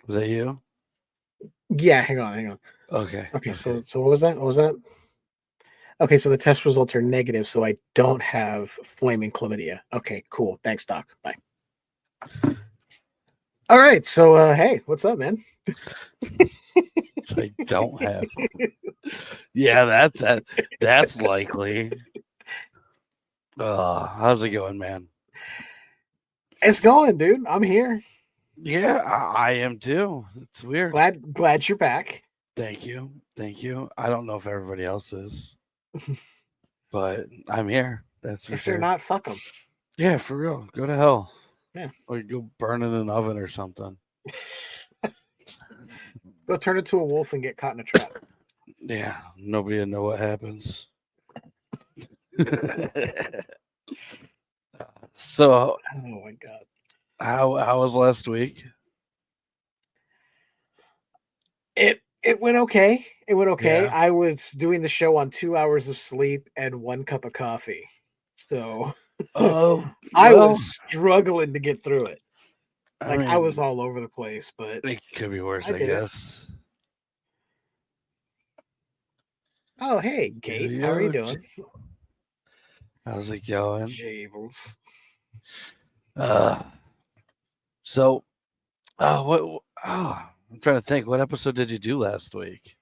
Was that you? Yeah, hang on. Okay. Okay, so what was that? What was that? Okay, so the test results are negative, so I don't have flaming chlamydia. Okay, cool. Thanks, Doc. Bye. All right, so hey, what's up, man? So I don't have. Yeah, that's likely. How's it going, man? It's going, dude. I'm here. Yeah, I am too. It's weird. Glad you're back. Thank you. I don't know if everybody else is, but I'm here. That's for If they're sure. not, fuck them. Yeah, for real. Go to hell. Yeah. Or go burn in an oven or something. Go turn into a wolf and get caught in a trap. Yeah, nobody will know what happens. So, Oh my god. how was last week? It went okay. It went okay. Yeah. I was doing the show on 2 hours of sleep and 1 cup of coffee. So Oh, I well, was struggling to get through it. I Like I was mean, all over the place, but it could be worse, I I did it. guess. Oh, hey, Kate. How are you doing? How's it going? Jables. Uh, so, I'm trying to think. What episode did you do last week?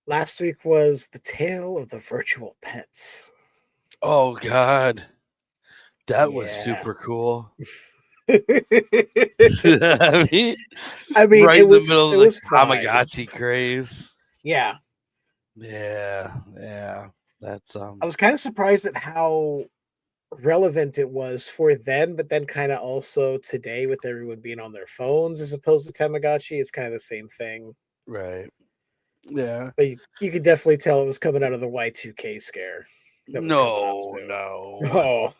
Last week was the tale of the virtual pets. Oh, God. That was Yeah. super cool. I I mean, mean, right it in the was middle it of the was fine. Tamagotchi craze. Yeah. Yeah. That's I was kind of surprised at how relevant it was for then, but then kind of also today with everyone being on their phones as opposed to Tamagotchi, it's kind of the same thing. right. Yeah. But you could definitely tell it was coming out of the Y2K scare that was coming up No, soon. no.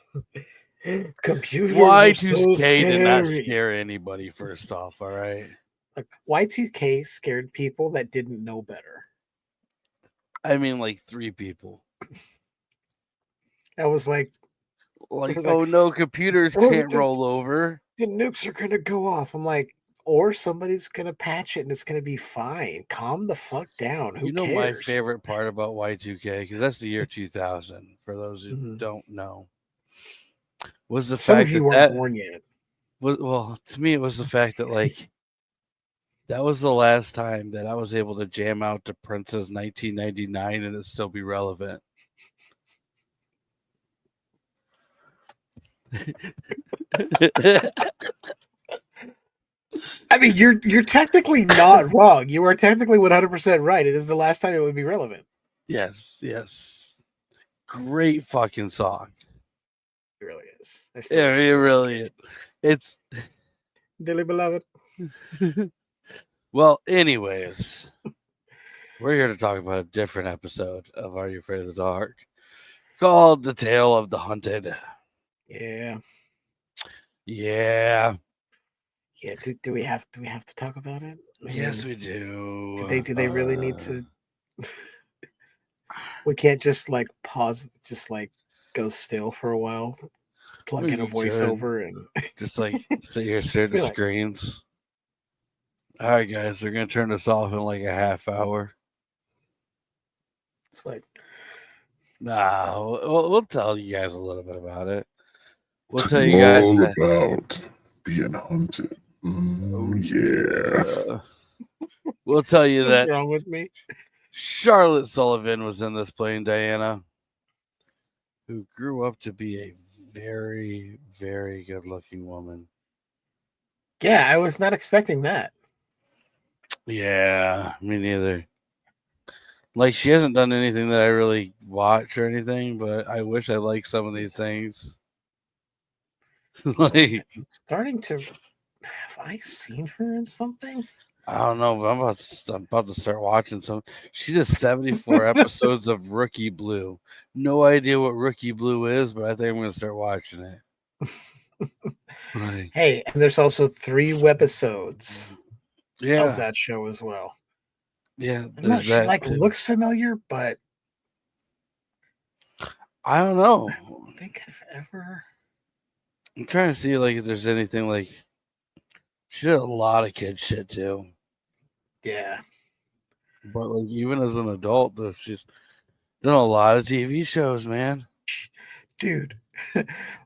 Oh, computers are so Y2K did not scary. scare anybody, first off, all right? Like Y2K scared people that didn't know better. I mean, like 3 people. I was like, it Like, was like, oh no, computers oh, can't roll over. the nukes are gonna go off. I'm like, or somebody's gonna patch it and it's gonna be fine. Calm the fuck down. Who You know my cares? favorite part about Y2K, because that's the year 2000, for those who Mhm. don't know, was the Some of fact you that weren't born yet. well, to me, it was the fact that, like, that was the last time that I was able to jam out to Prince's 1999 and it still be relevant. I mean, you're technically not wrong. You are technically 100% right. It is the last time it would be relevant. Yes. Great fucking song. It really is. I still Yeah, listen it to it. really is. It's Dearly beloved. well, anyways, we're here to talk about a different episode of Are You Afraid of the Dark called The Tale of the Hunted. Yeah. Yeah. Yeah. Do we have to talk about it? Yes, we do. Do they really need to? We can't just like pause, just like go still for a while, plug in a You could voiceover, and just like sit here, stare at the be like, screens. All right, guys, we're gonna turn this off in like a half hour. it's like, Nah, we'll tell you guys a little bit about it. We'll tell you guys all that. about being haunted. Yeah. We'll tell you what's that wrong with me? Charlotte Sullivan was in this playing Diana, who grew up to be a very, very good-looking woman. Yeah, I was not expecting that. Yeah, me neither. Like, she hasn't done anything that I really watch or anything, but I wish I liked some of these things. Like, I'm starting to. Have I seen her in something? I don't know, but I'm about to start watching some. She did 74 episodes of Rookie Blue. No idea what Rookie Blue is, but I think I'm gonna start watching it. Like, Hey, and there's also 3 webisodes of yeah, that show as well. yeah. I don't know, There's she that like too. looks familiar, but I don't know. I don't think I've ever. I'm trying to see like if there's anything like She did a lot of kid shit too. Yeah. But like even as an adult, though, she's done a lot of TV shows, man. Dude.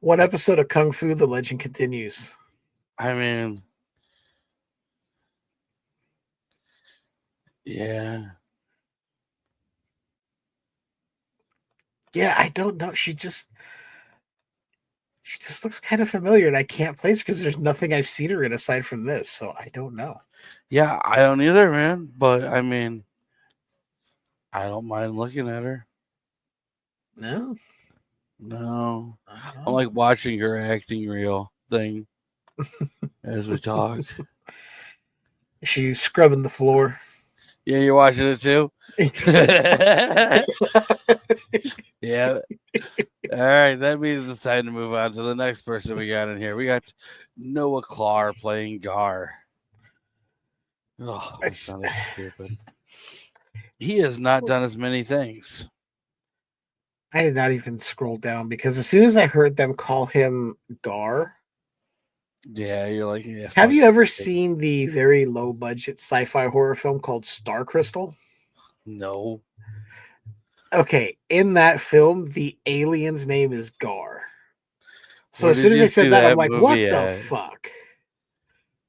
One episode of Kung Fu, The Legend Continues. I mean, yeah. Yeah, I don't know. She just looks kind of familiar, and I can't place her because there's nothing I've seen her in aside from this. So I don't know. Yeah, I don't either, man. But I mean, I don't mind looking at her. No. No. I I'm don't like watching her acting reel thing as we talk. She's scrubbing the floor. Yeah, you're watching it too? Yeah. All right, that means it's time to move on to the next person we got in here. We got Noah Clark playing Gar. Oh, that sounded stupid. He has not done as many things. I did not even scroll down because as soon as I heard them call him Gar, Yeah, you're like, yeah. have fuck you that ever shit. seen the very low budget sci-fi horror film called Star Crystal? No. Okay, in that film, the alien's name is Gar. So Where as soon did as you they see said that, I'm that like, what movie the at? fuck?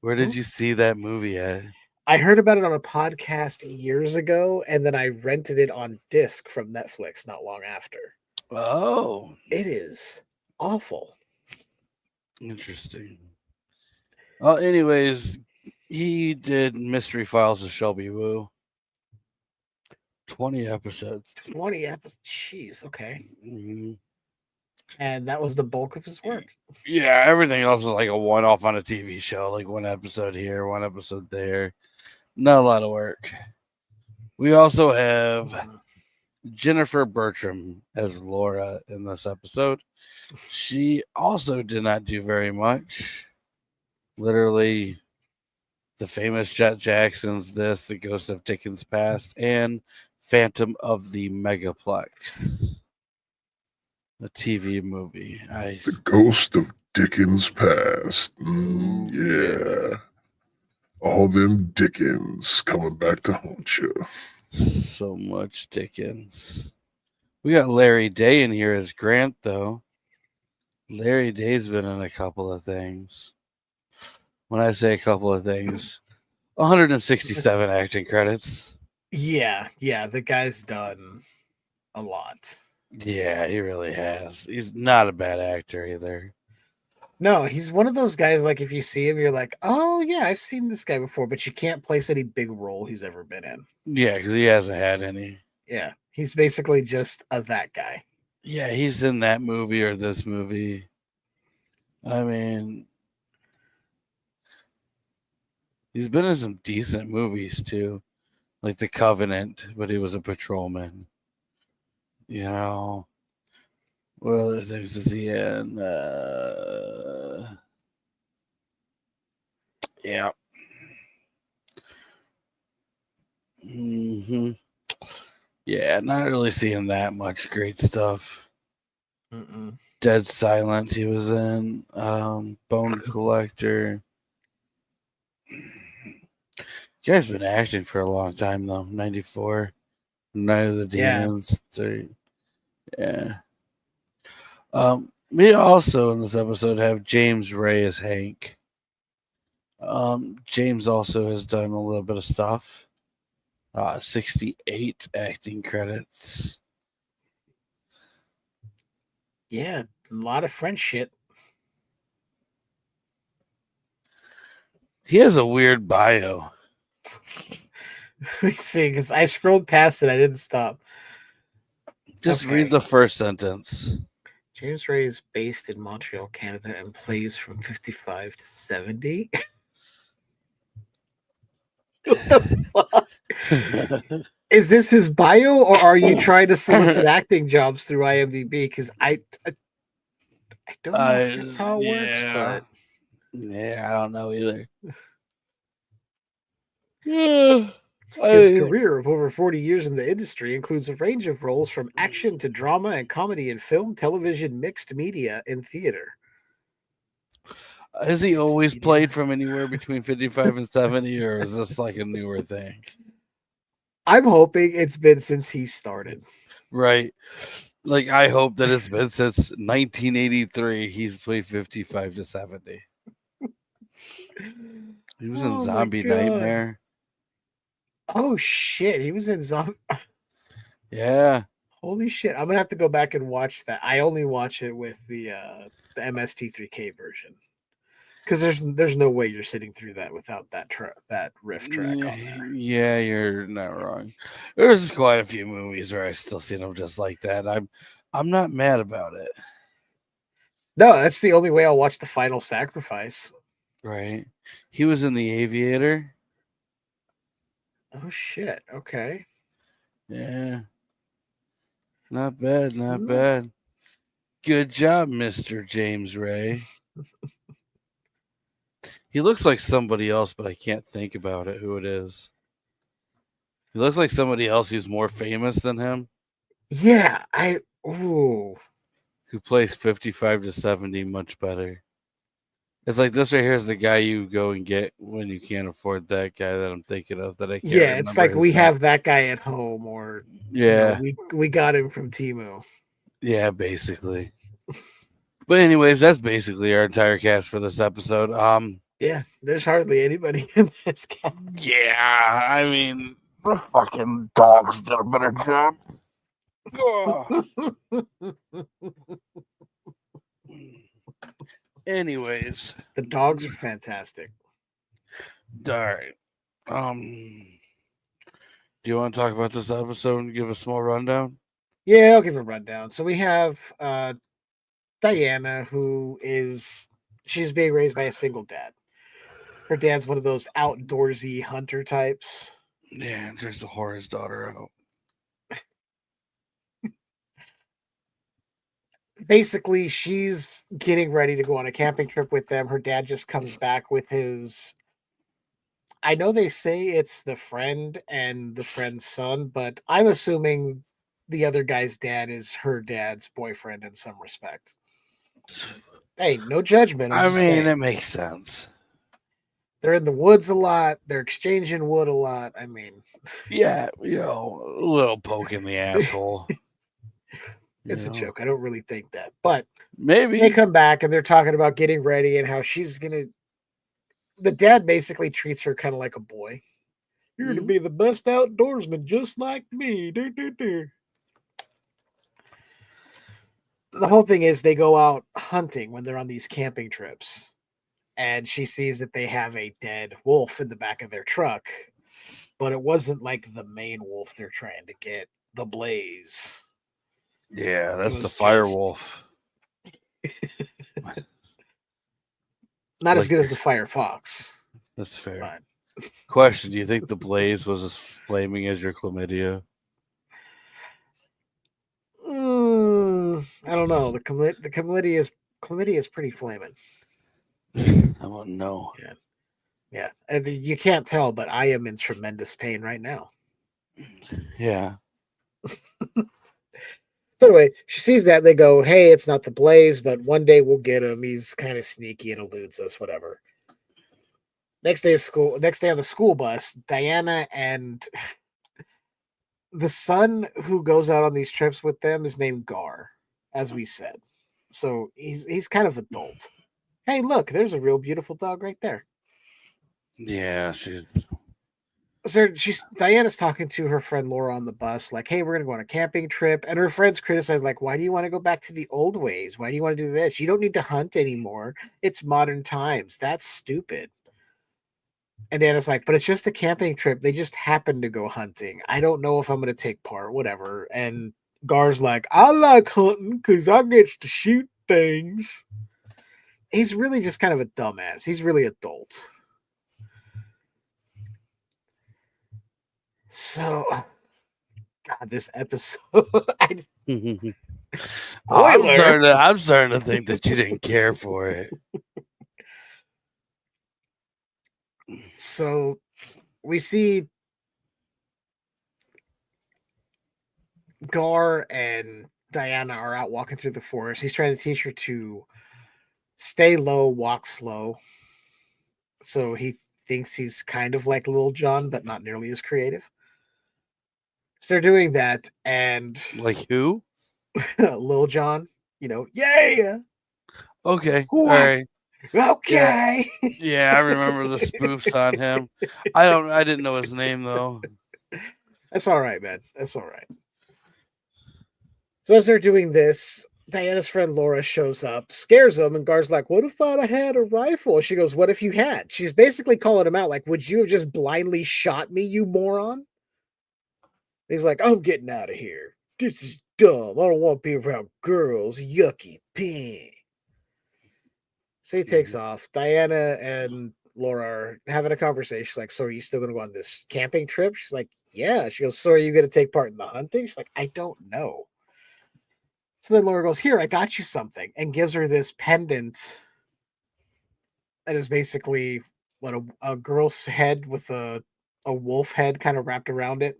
Where did you see that movie at? I heard about it on a podcast years ago, and then I rented it on disc from Netflix not long after. Oh, It is awful. interesting. Well, anyways, he did Mystery Files of Shelby Woo. 20 episodes. 20 episodes. Jeez, okay. Mhm. And that was the bulk of his work. Yeah, everything else was like a one off on a TV show, like one episode here, one episode there. Not a lot of work. We also have Jennifer Bertram as Laura in this episode. She also did not do very much. Literally, the famous Jet Jackson's This, The Ghost of Dickens Past, and Phantom of the Megaplex. A TV movie. The Ghost of Dickens Past. Yeah. All them Dickens coming back to haunt you. So much Dickens. We got Larry Day in here as Grant, though. Larry Day's been in a couple of things. When I say a couple of things, 167 acting credits. Yeah, the guy's done a lot. Yeah, he really has. He's not a bad actor either. No, he's one of those guys, like, if you see him, you're like, oh, yeah, I've seen this guy before, but you can't place any big role he's ever been in. Yeah, because he hasn't had any. Yeah, he's basically just that guy. Yeah, he's in that movie or this movie. I mean, he's been in some decent movies too, like The Covenant, but he was a patrolman. You know, what other things is he in? Yeah. Yeah, not really seeing that much great stuff. Mm-mm. Dead Silent, he was in. Bone Collector. You guy's been acting for a long time though. 94. Night of the Demons. Yeah. We also in this episode have James Ray as Hank. James also has done a little bit of stuff. 68 acting credits. Yeah, a lot of French shit. He has a weird bio. Let me see, because I scrolled past it. I didn't stop. Just Okay. read the first sentence. James Ray is based in Montreal, Canada, and plays from 55 to 70. What the fuck? Is this his bio, or are you trying to solicit acting jobs through IMDb? Because I don't know if that's how it works, but yeah, I don't know either. his career of over 40 years in the industry includes a range of roles from action to drama and comedy in film, television, mixed media, and theater. Has he always Stevia. played from anywhere between 55 and 70, or is this like a newer thing? I'm hoping it's been since he started. Right. Like, I hope that it's been since 1983 he's played 55 to 70. He was in Oh my Zombie God. Nightmare. Oh shit, he was in Zombie. Yeah. Holy shit! I'm gonna have to go back and watch that. I only watch it with the MST3K version because there's no way you're sitting through that without that riff track on there. Yeah, you're not wrong. There's quite a few movies where I still see them just like that. I'm not mad about it. No, that's the only way I'll watch The Final Sacrifice. Right. He was in The Aviator. Oh shit! Okay. Yeah. Not bad, not Nice. bad. Good job, Mr. James Ray. He looks like somebody else, but I can't think about it who it is. He looks like somebody else who's more famous than him, Yeah, ooh. who plays 55 to 70 much better. It's like this right here is the guy you go and get when you can't afford that guy that I'm thinking of that I can't Yeah, it's remember like his we name. have that guy at home, or Yeah. we got him from Temu. Yeah, basically. But anyways, that's basically our entire cast for this episode. Yeah, there's hardly anybody in this cast. Yeah, I mean, the fucking dogs did a better job. Anyways, The dogs are fantastic. all right. Do you want to talk about this episode and give a small rundown? Yeah, I'll give a rundown. So we have Diana, she's being raised by a single dad. Her dad's one of those outdoorsy hunter types. Yeah, there's the whore's daughter out. Basically, she's getting ready to go on a camping trip with them. Her dad just comes back with I know they say it's the friend and the friend's son, but I'm assuming the other guy's dad is her dad's boyfriend in some respect. Hey, no judgment. I'm I just mean, saying. it makes sense. They're in the woods a lot. They're exchanging wood a lot. I mean, Yeah, a little poke in the asshole. it's a joke. I don't really think that. But Maybe. they come back and they're talking about getting ready and how the dad basically treats her kind of like a boy. You're going to be the best outdoorsman, just like me. The whole thing is they go out hunting when they're on these camping trips. And she sees that they have a dead wolf in the back of their truck. But it wasn't like the main wolf they're trying to get, the Blaze. Yeah, that's the was fire just- wolf. Not as Like- good as the Fire Fox. That's fair. But Question: do you think the Blaze was as flaming as your chlamydia? I don't know. The chlamydia is pretty flaming. I wouldn't know. Yeah, and you can't tell, but I am in tremendous pain right now. Yeah. So anyway, she sees that. They go, "Hey, it's not the Blaze, but one day we'll get him. He's kind of sneaky and eludes us. Whatever." Next day on the school bus, Diana and the son who goes out on these trips with them is named Gar, as we said. So he's kind of adult. Hey, look, there's a real beautiful dog right there. Yeah, So Diana's talking to her friend Laura on the bus, like, "Hey, we're gonna go on a camping trip," and her friends criticize, like, "Why do you want to go back to the old ways? Why do you want to do this? You don't need to hunt anymore. It's modern times. That's stupid." And Diana's like, "But it's just a camping trip. They just happen to go hunting. I don't know if I'm gonna take part, whatever." And Gar's like, "I like hunting because I get to shoot things." He's really just kind of a dumbass. He's really adult. So, God, this episode. Spoiler. I'm starting to think that you didn't care for it. So, we see Gar and Diana are out walking through the forest. He's trying to teach her to Stay low, walk slow. So he thinks he's kind of like Lil Jon, but not nearly as creative. So they're doing that, and Like who? Lil Jon, yeah, Okay. All what? right. Okay. Yeah, I remember the spoofs on him. I didn't know his name though. That's all right, man. That's all right. So as they're doing this, Diana's friend Laura shows up, scares him, and Gar's like, "What if I'd have had a rifle?" She goes, "What if you had?" She's basically calling him out, like, "Would you have just blindly shot me, you moron?" He's like, "I'm getting out of here. This is dumb. I don't want to be around girls. Yucky pee." So he takes off. Diana and Laura are having a conversation. She's like, "So are you still going to go on this camping trip?" She's like, "Yeah." She goes, "So are you going to take part in the hunting?" She's like, "I don't know." So then Laura goes, "Here, I got you something," and gives her this pendant that is basically what a girl's head with a wolf head kind of wrapped around it.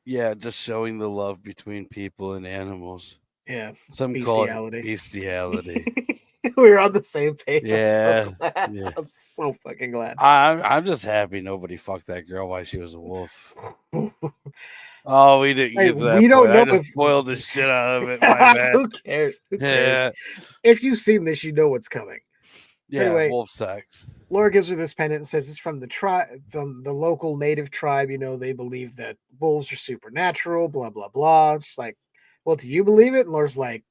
Yeah, just showing the love between people and animals. Yeah, Some call it bestiality. bestiality. We were on the same page. I'm so Yeah, glad. yeah. I'm so fucking glad. I'm just happy nobody fucked that girl while she was a wolf. Oh, we didn't Hey, get to that we don't point. know I just if spoiled the shit out of it. My bad. Who cares? Who cares? Yeah, If you've seen this, you know what's coming. yeah. Anyway, Wolf sex. Laura gives her this pendant and says it's from the tribe, from the local native tribe. They believe that wolves are supernatural. Blah blah blah. She's like, "Well, do you believe it?" And Laura's like,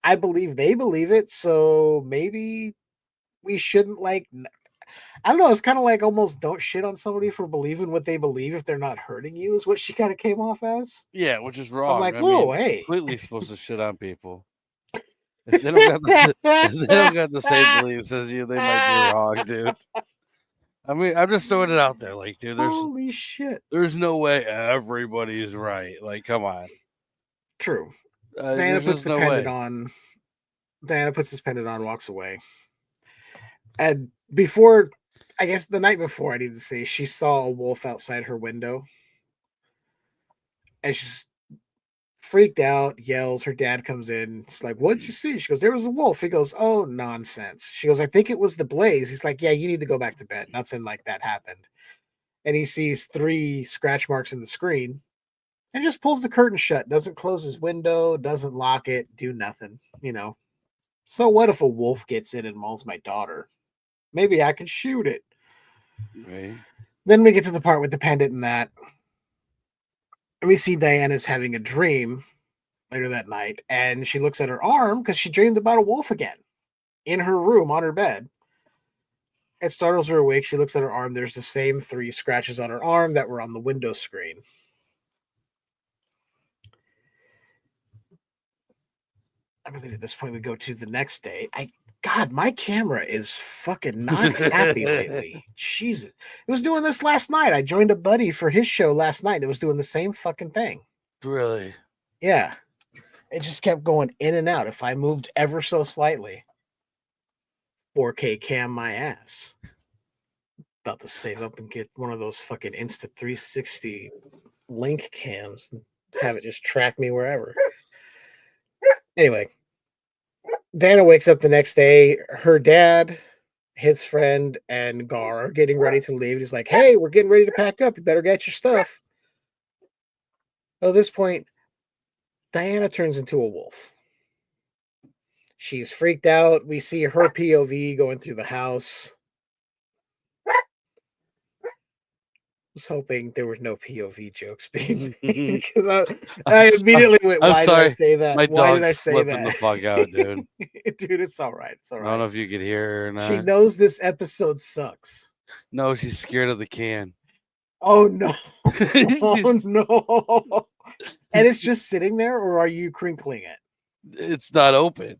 "I believe they believe it, so maybe we shouldn't like." I don't know. It's kind of like almost don't shit on somebody for believing what they believe if they're not hurting you. Is what she kind of came off as. Yeah, which is I'm wrong. like, I whoa, mean, hey. completely supposed to shit on people. If they don't got if they don't got the same beliefs as you, they might be wrong, dude. I mean, I'm just throwing it out there, like, dude. Holy shit! There's no way everybody's right. Like, come on. True. Diana There's puts just the no pendant way. on. Diana puts this pendant on, walks away. And before, I guess the night before, I need to say, she saw a wolf outside her window. And she's freaked out, yells. Her dad comes in. It's like, "What'd you see?" She goes, "There was a wolf." He goes, "Oh, nonsense." She goes, "I think it was the blaze." He's like, "Yeah, you need to go back to bed. Nothing like that happened." And he sees 3 scratch marks in the screen and just pulls the curtain shut, doesn't close his window, doesn't lock it, do nothing. So what if a wolf gets in and mauls my daughter? Maybe I can shoot it. Right? Then we get to the part with the pendant and that. And we see Diana's having a dream later that night, and she looks at her arm because she dreamed about a wolf again in her room on her bed. It startles her awake. She looks at her arm. There's the same 3 scratches on her arm that were on the window screen. I believe at this point we go to the next day. God, my camera is fucking not happy lately. Jesus. It was doing this last night. I joined a buddy for his show last night. It was doing the same fucking thing. Really? Yeah. It just kept going in and out. If I moved ever so slightly, 4K cam my ass. About to save up and get one of those fucking Insta360 link cams and have it just track me wherever. Anyway, Dana wakes up the next day. Her dad, his friend, and Gar are getting ready to leave. He's like, "Hey, we're getting ready to pack up. You better get your stuff." At this point, Diana turns into a wolf. She's freaked out. We see her POV going through the house. Was hoping there were no POV jokes being made because I immediately went, I'm "Why did I sorry. say that? My Why did dog's I say flipping that?" the fuck out, dude. Dude, it's all right. It's all I don't know right. if you could hear her or not. She knows this episode sucks. No, she's scared of the can. Oh no! Oh She's- no! And it's just sitting there, or are you crinkling it? It's not open.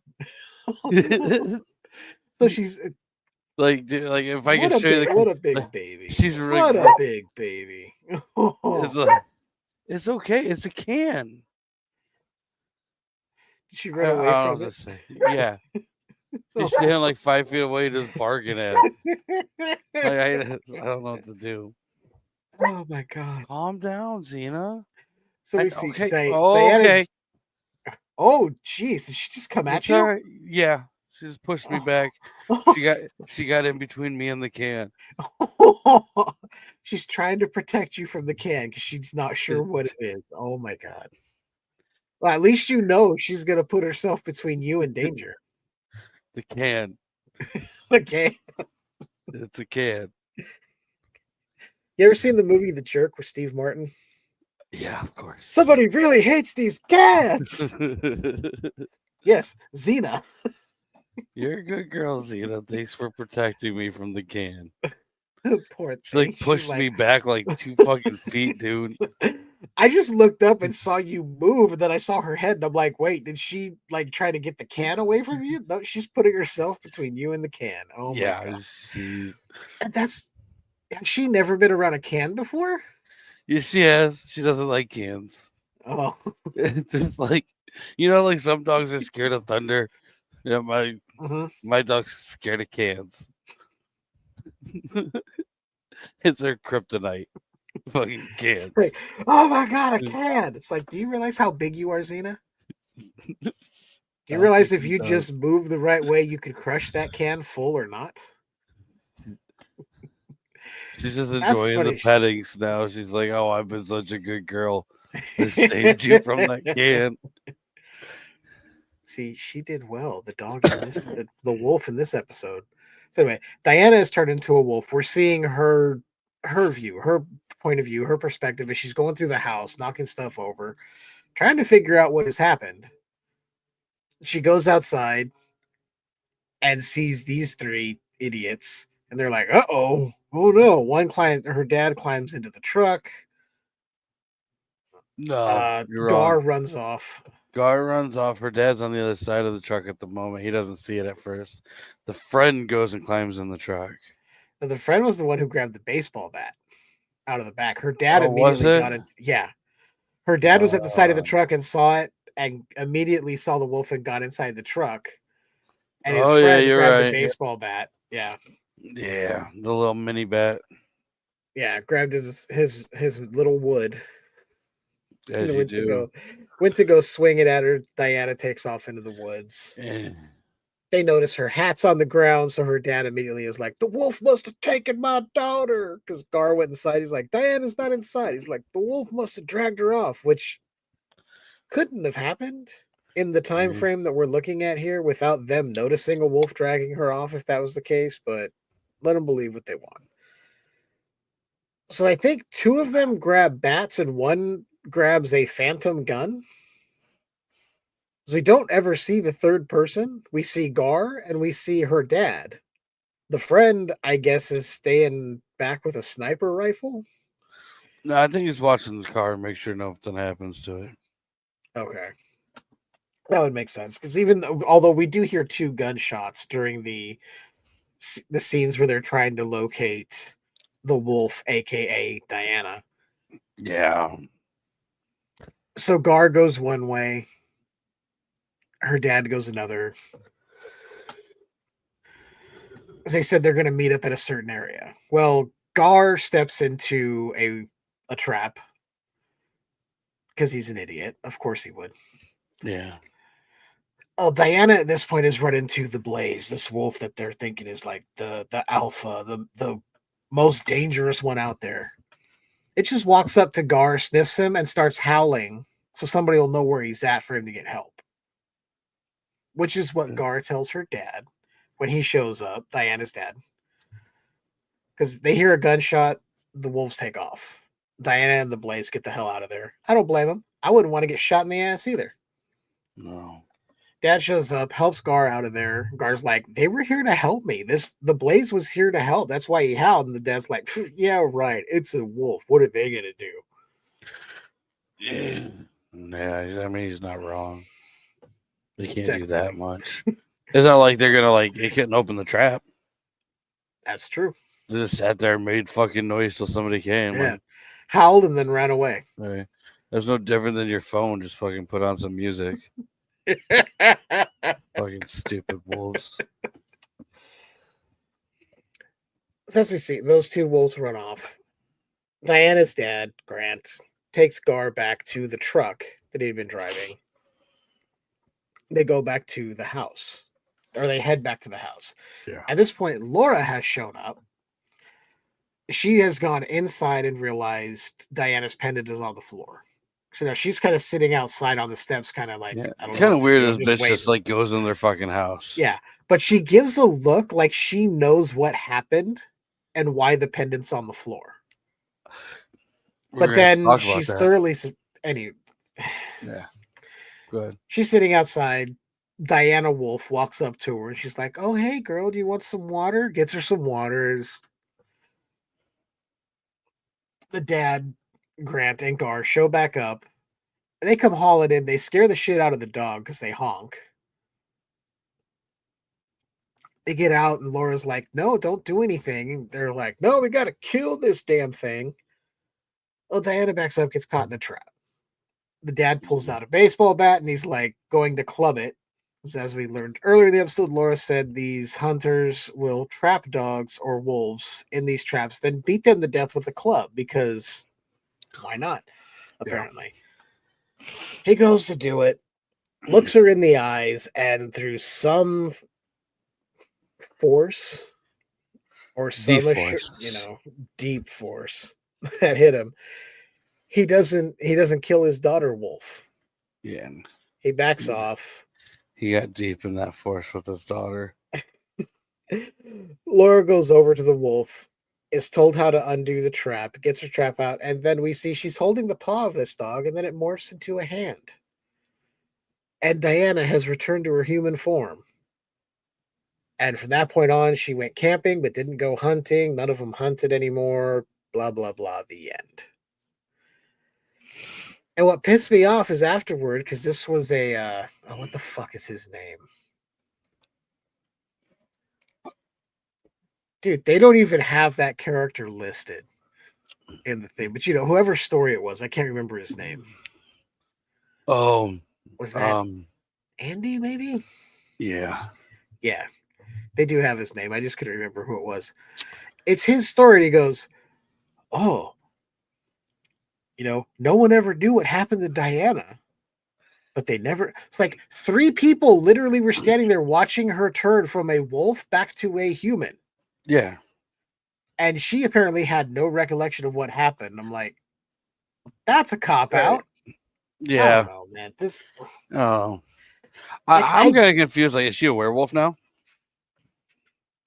So she's Like, dude, like if I what could a show you big, the, what a big like, baby. she's really What a big baby. It's okay. It's a can. Did she run away from it? Say. Yeah. She's standing like 5 feet away, just barking at it. Like, I don't know what to do. Oh my god! Calm down, Xena. So we see okay. Diana's. Okay. Oh jeez! Did she just come at It's you? all right. Yeah. She just pushed me back. She got in between me and the can. She's trying to protect you from the can because she's not sure what it is. Oh my god. Well, at least you know she's gonna put herself between you and danger. The can. Okay. It's a can. You ever seen the movie The Jerk with Steve Martin? Yeah, of course. Somebody really hates these cats. Yes, Xena. You're a good girl, Zena. Thanks for protecting me from the can. Poor thing. She like pushed me back like 2 fucking feet, dude. I just looked up and saw you move, and then I saw her head, and I'm like, wait, did she like try to get the can away from you? No, she's putting herself between you and the can. Oh my god. She's And has she never been around a can before? yeah, she has. She doesn't like cans. Oh. It's just like like some dogs are scared of thunder. Yeah, my dog's scared of cans. It's their kryptonite. Fucking cans. Like, oh my god, a can! It's like, do you realize how big you are, Xena? Do you realize if you just move the right way, you could crush that can full or not? She's just enjoying the pettings now. She's like, "Oh, I've been such a good girl. I saved you from that can." See, she did well. The dog in this, the wolf in this episode. So anyway, Diana has turned into a wolf. We're seeing her view, her point of view, her perspective as she's going through the house, knocking stuff over, trying to figure out what has happened. She goes outside and sees these 3 idiots, and they're like, "Uh-oh, oh no!" Her dad climbs into the truck. No, you're Gar wrong. runs off. Gar runs off. Her dad's on the other side of the truck at the moment. He doesn't see it at first. The friend goes and climbs in the truck. Now, the friend was the one who grabbed the baseball bat out of the back. Her dad immediately got it. Yeah. Her dad was at the side of the truck and saw it and immediately saw the wolf and got inside the truck. And his friend grabbed the baseball bat. Yeah. Yeah, the little mini bat. Yeah, grabbed his little wood. As you do. Went to go swing it at her. Diana takes off into the woods. They notice her hat's on the ground, so her dad immediately is like, "The wolf must have taken my daughter." Because Gar went inside. He's like, "Diana's not inside." He's like, "The wolf must have dragged her off," which couldn't have happened in the time frame that we're looking at here without them noticing a wolf dragging her off, if that was the case. But let them believe what they want. So I think 2 of them grab bats and 1 grabs a phantom gun. So we don't ever see the third person. We see Gar and we see her dad. The friend, I guess, is staying back with a sniper rifle. No, I think he's watching the car and make sure nothing happens to it. Okay. That would make sense. Because although we do hear 2 gunshots during the scenes where they're trying to locate the wolf, aka Diana. Yeah. So Gar goes one way. Her dad goes another. As they said, they're going to meet up at a certain area. Well, Gar steps into a trap because he's an idiot. Of course he would. Yeah. Oh, Diana at this point has run into the Blaze, this wolf that they're thinking is like the alpha, the most dangerous one out there. It just walks up to Gar, sniffs him, and starts howling so somebody will know where he's at for him to get help. Which is what Gar tells her dad when he shows up, Diana's dad. Because they hear a gunshot, the wolves take off. Diana and the Blaze get the hell out of there. I don't blame them. I wouldn't want to get shot in the ass either. No. Dad shows up, helps Gar out of there. Gar's like, "They were here to help me. The Blaze was here to help. That's why he howled." And the dad's like, "Yeah, right. It's a wolf. What are they gonna do?" Yeah, I mean, he's not wrong. They can't do that much. It's not like they're gonna it couldn't open the trap. That's true. They just sat there and made fucking noise till somebody came. Yeah. Howled and then ran away. Right. That's no different than your phone. Just fucking put on some music. Fucking stupid wolves. So as we see, those 2 wolves run off. Diana's dad, Grant, takes Gar back to the truck that he'd been driving. They go back to the house. or they head back to the house. Yeah. At this point, Laura has shown up. She has gone inside and realized Diana's pendant is on the floor. So now she's kind of sitting outside on the steps, kind of like, Yeah. I don't know. Kind of what to weird do, as I'm bitch waiting. just like goes in their fucking house. Yeah. But she gives a look like she knows what happened and why the pendant's on the floor. But then she's thoroughly anyway. Yeah. Go ahead. She's sitting outside. Diana Wolf walks up to her and she's like, "Oh, hey girl, do you want some water?" Gets her some waters. The dad, Grant, and Gar show back up. They come hauling in. They scare the shit out of the dog because they honk. They get out, and Laura's like, "No, don't do anything." And they're like, "No, we got to kill this damn thing." Well, Diana backs up, gets caught in a trap. The dad pulls out a baseball bat, and he's like going to club it. As we learned earlier in the episode, Laura said these hunters will trap dogs or wolves in these traps, then beat them to death with a club because why not? Apparently. Yeah. He goes to do it, looks her in the eyes, and through some force or some deep force that hit him, he doesn't kill his daughter Wolf. Yeah. He backs off. He got deep in that force with his daughter. Laura goes over to the wolf, is told how to undo the trap, gets her trap out, and then we see she's holding the paw of this dog, and then it morphs into a hand. And Diana has returned to her human form. And from that point on, she went camping, but didn't go hunting. None of them hunted anymore. Blah, blah, blah. The end. And what pissed me off is afterward, because this was a, what the fuck is his name? Dude, they don't even have that character listed in the thing. But, whoever's story it was, I can't remember his name. Oh. Was that Andy, maybe? Yeah. Yeah. They do have his name. I just couldn't remember who it was. It's his story. And he goes, "Oh, no one ever knew what happened to Diana, but they never." It's like 3 people literally were standing there watching her turn from a wolf back to a human. Yeah. And she apparently had no recollection of what happened. I'm like, that's a cop out. Yeah. I don't know, man. Oh. I'm kind of confused. Like, is she a werewolf now?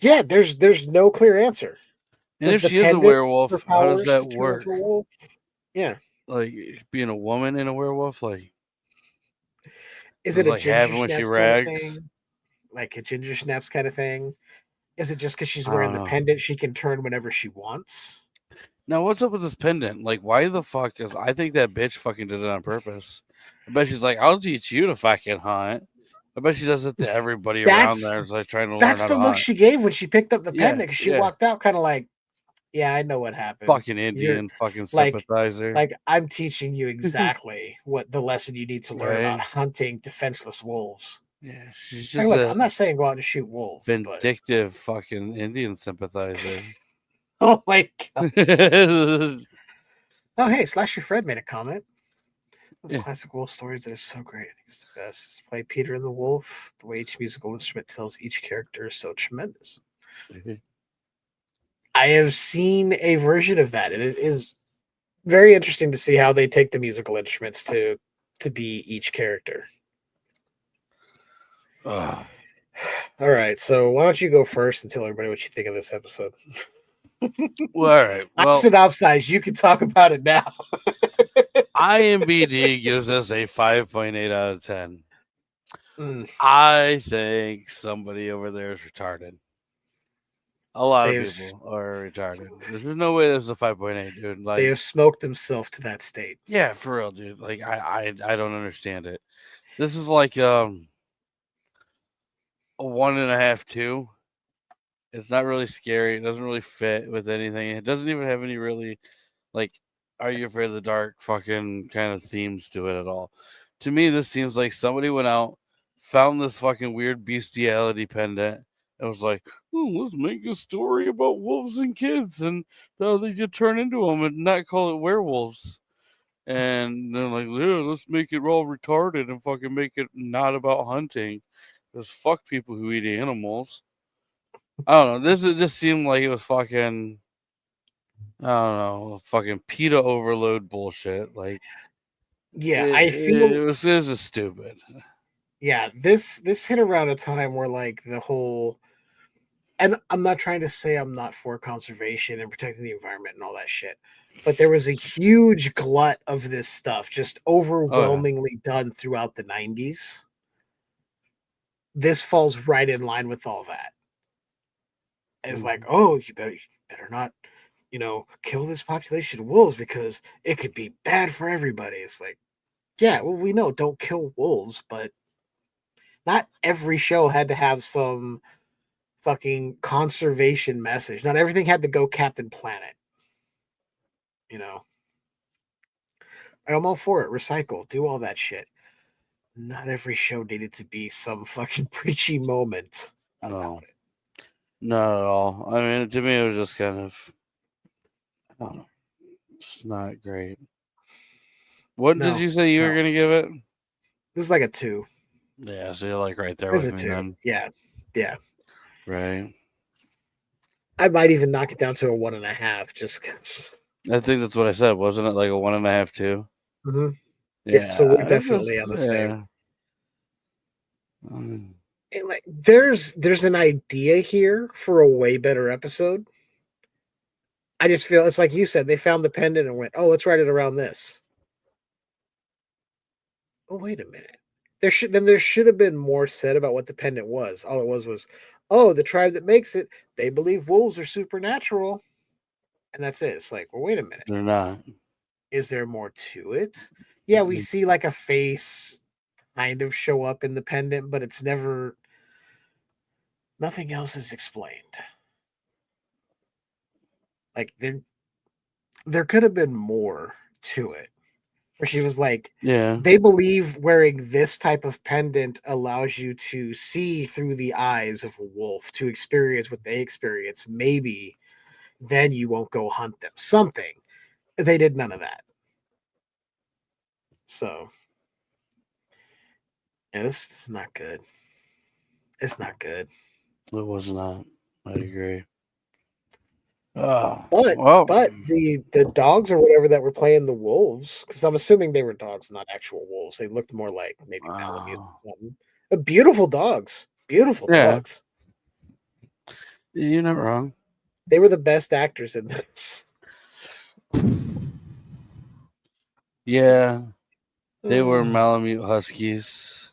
Yeah, there's no clear answer. And if she is a werewolf, how does that work? Yeah. Like being a woman in a werewolf, like is it a like having when she rags? Like a ginger snaps kind of thing? Is it just because she's wearing the pendant she can turn whenever she wants? Now, what's up with this pendant? Like, why the fuck is I think that bitch fucking did it on purpose. I bet she's like, I'll teach you to fucking hunt. I bet she does it to everybody around there, like trying to learn how to hunt. That's the look she gave when she picked up the pendant, because she walked out kind of like, yeah, I know what happened. Fucking Indian, fucking sympathizer. Like, I'm teaching you exactly what the lesson you need to learn about hunting defenseless wolves. Yeah, she's just I'm not saying go out and shoot wolves. Vindictive fucking Indian sympathizer. Oh my god. Oh, hey, Slasher Fred made a comment. Classic wolf stories that is so great. I think it's the best. Play Peter and the Wolf. The way each musical instrument tells each character is so tremendous. Mm-hmm. I have seen a version of that, and it is very interesting to see how they take the musical instruments to be each character. All right, so why don't you go first and tell everybody what you think of this episode? Well, all right. Well, I synopsize. You can talk about it now. IMDb gives us a 5.8 out of 10. I think somebody over there is retarded. A lot of people are retarded. There's no way there's a 5.8, dude. Like, they have smoked themselves to that state. Yeah, for real, dude. Like, I don't understand it. This is like a 1.5, 2. It's not really scary. It doesn't really fit with anything. It doesn't even have any really, like, Are You Afraid of the Dark fucking kind of themes to it at all. To me, this seems like somebody went out, found this fucking weird bestiality pendant, and was like, let's make a story about wolves and kids and how they just turn into them and not call it werewolves. And they're like, yeah, let's make it all retarded and fucking make it not about hunting. Because fuck people who eat animals. I don't know. This seemed like it was fucking. I don't know, fucking PETA overload bullshit. Like Yeah, it, I feel it was just stupid. yeah, this hit around a time where like the whole, and I'm not trying to say I'm not for conservation and protecting the environment and all that shit, but there was a huge glut of this stuff just Oh yeah. overwhelmingly done throughout the 90s. This falls right in line with all that. It's like, oh, you better not, kill this population of wolves because it could be bad for everybody. It's like, yeah, well, we know don't kill wolves, but not every show had to have some fucking conservation message. Not everything had to go Captain Planet. You know, I'm all for it. Recycle, do all that shit. Not every show needed to be some fucking preachy moment about No, it. not at all. I mean, to me, it was just kind of, I don't know, just not great. What did No, you say you were no. gonna give it? This is like a 2. Yeah, so you're like right there This is with a me 2. then, Yeah, yeah. right? I might even knock it down to a 1.5 just because. I think that's what I said, wasn't it? Like a 1.5, 2? Mm-hmm. Yeah, so we're Yeah, it's definitely just on the same. yeah. Mm, And like, there's an idea here for a way better episode. I just feel it's like you said, they found the pendant and went, "Oh, let's write it around this." Oh, wait a minute. There should have been more said about what the pendant was. All it was, oh, the tribe that makes it, they believe wolves are supernatural, and that's it. It's like, well, wait a minute. they're not. Is there more to it? Yeah, we Mm, see like a face kind of show up in the pendant, but it's never. Nothing else is explained. Like there could have been more to it. Where she was like, Yeah, they believe wearing this type of pendant allows you to see through the eyes of a wolf, to experience what they experience. Maybe then you won't go hunt them. Something. They did none of that. So, yeah, this is not good. It's not good. it was not. I agree. Oh, But well, the dogs or whatever that were playing the wolves, because I'm assuming they were dogs, not actual wolves. They looked more like maybe Malamute or something. Beautiful dogs. Beautiful yeah, dogs. you're not wrong. They were the best actors in this. Yeah, they were Mm. Malamute Huskies.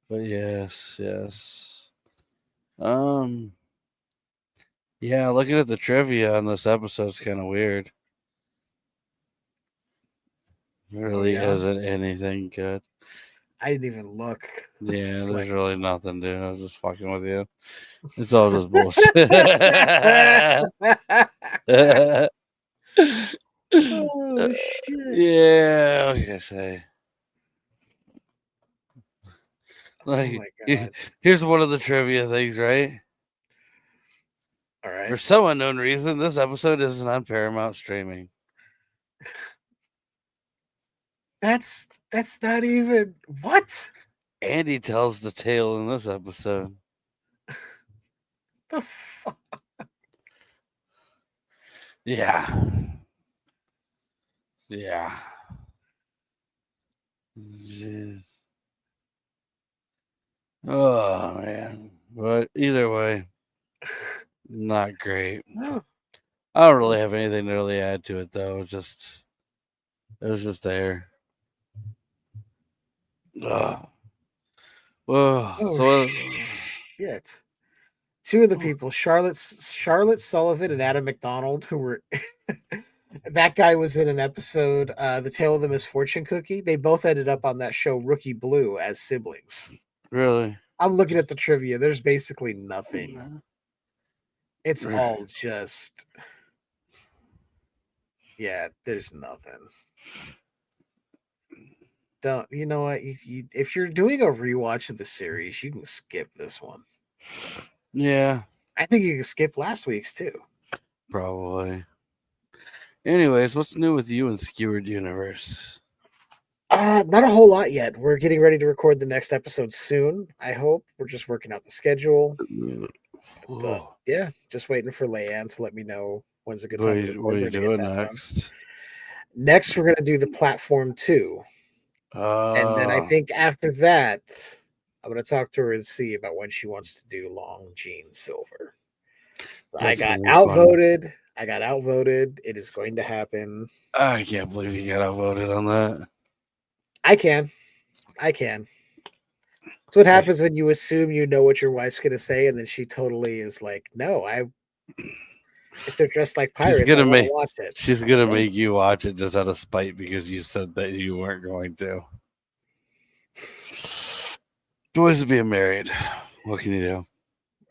But yes. Um, yeah, looking at the trivia on this episode is kind of weird. It really Yeah? isn't anything good. I didn't even look. It's Yeah, just there's like, really nothing, dude. I was just fucking with you. It's all just bullshit. oh shit. Yeah, what can I say? Oh Like, my god. here's one of the trivia things, right? All For right. some unknown reason, this episode isn't on Paramount streaming. That's not even what? Andy tells the tale in this episode. The fuck? Yeah. Yeah. Jeez. Oh man. But either way, not great. No. I don't really have anything to really add to it though. It was just there. Ugh. Well, Oh so shit. Two of the people, Charlotte Sullivan and Adam McDonald, who were that guy was in an episode, The Tale of the Misfortune Cookie. They both ended up on that show Rookie Blue as siblings. really, I'm looking at the trivia. There's basically nothing. It's all just, yeah, there's nothing. Don't, you know what? If you're doing a rewatch of the series, you can skip this one. yeah, I think you can skip last week's too. probably. Anyways, what's new with you in Skewered Universe? Not a whole lot yet. We're getting ready to record the next episode soon. I hope we're just working out the schedule. Yeah, just waiting for Leanne to let me know when's a good time to record. What are you We're gonna get doing that done. next? Next, we're gonna do the platform 2, and then I think after that, I'm gonna talk to her and see about when she wants to do Long Jean Silver. So I got outvoted. I got outvoted. It is going to happen. I can't believe you got outvoted on that. I can. That's what happens when you assume you know what your wife's gonna say, and then she totally is like, "No, if they're dressed like pirates, I want to watch it." She's gonna make you watch it just out of spite because you said that you weren't going to. Joys of being married. What can you do?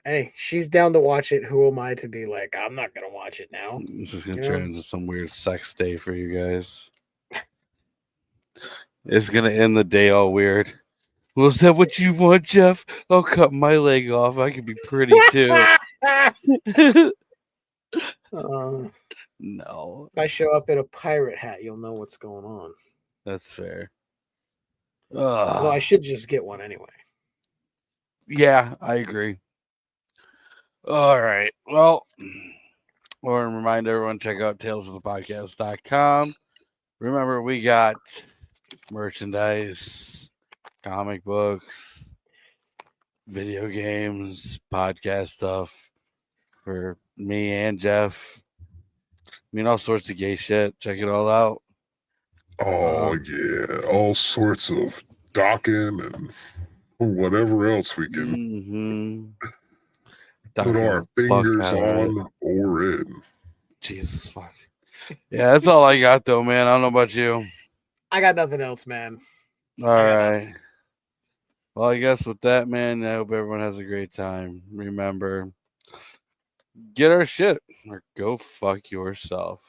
Hey, she's down to watch it. Who am I to be like, I'm not gonna watch it now? This is gonna turn into some weird sex day for you guys. It's gonna end the day all weird. Well, is that what you want, Jeff? I'll cut my leg off. I could be pretty too. No. If I show up in a pirate hat, you'll know what's going on. That's fair. Although I should just get one anyway. Yeah, I agree. All right. Well, I want to remind everyone, check out talesfromthepodcast.com. Remember, we got merchandise, comic books, video games, podcast stuff for me and Jeff. I mean, all sorts of gay shit. Check it all out. Oh, yeah. All sorts of docking and whatever else we can put our fingers on or in. Jesus fuck. Yeah, that's all I got, though, man. I don't know about you. I got nothing else, man. All right. Well, I guess with that, man, I hope everyone has a great time. Remember, get our shit or go fuck yourself.